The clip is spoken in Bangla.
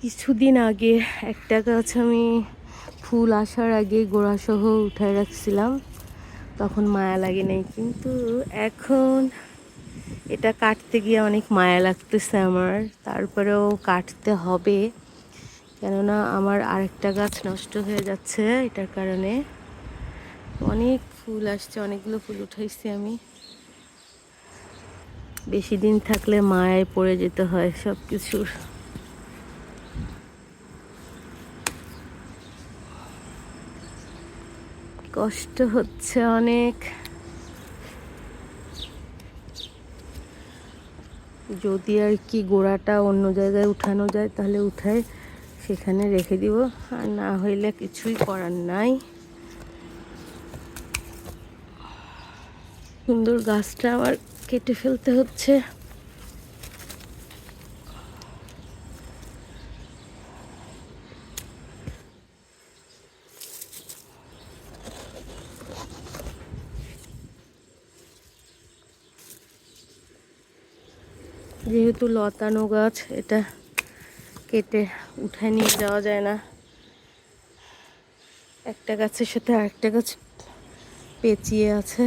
কিছুদিন আগে একটা গাছ আমি ফুল আসার আগে গোড়াসহ উঠায় রাখছিলাম, তখন মায়া লাগে নাই, কিন্তু এখন এটা কাটতে গিয়ে অনেক মায়া লাগতেছে আমার। তারপরেও কাটতে হবে, কেননা আমার আরেকটা গাছ নষ্ট হয়ে যাচ্ছে এটার কারণে। অনেক ফুল আসছে, অনেকগুলো ফুল উঠাইছি আমি। বেশি দিন থাকলে মায়ায় পড়ে যেতে হয় সব কিছুর। কষ্ট হচ্ছে অনেক। যদি আর কি গোড়াটা অন্য জায়গায় উঠানো যায় তাহলে উঠায় সেখানে রেখে দিব, আর না হইলে কিছুই করার নাই। সুন্দর গাছটা আমার কেটে ফেলতে হচ্ছে। যেহেতু লতানো গাছ, এটা কেটে উঠায় নিয়ে যাওয়া যায় না। একটা গাছের সাথে আরেকটা গাছ পেঁচিয়ে আছে।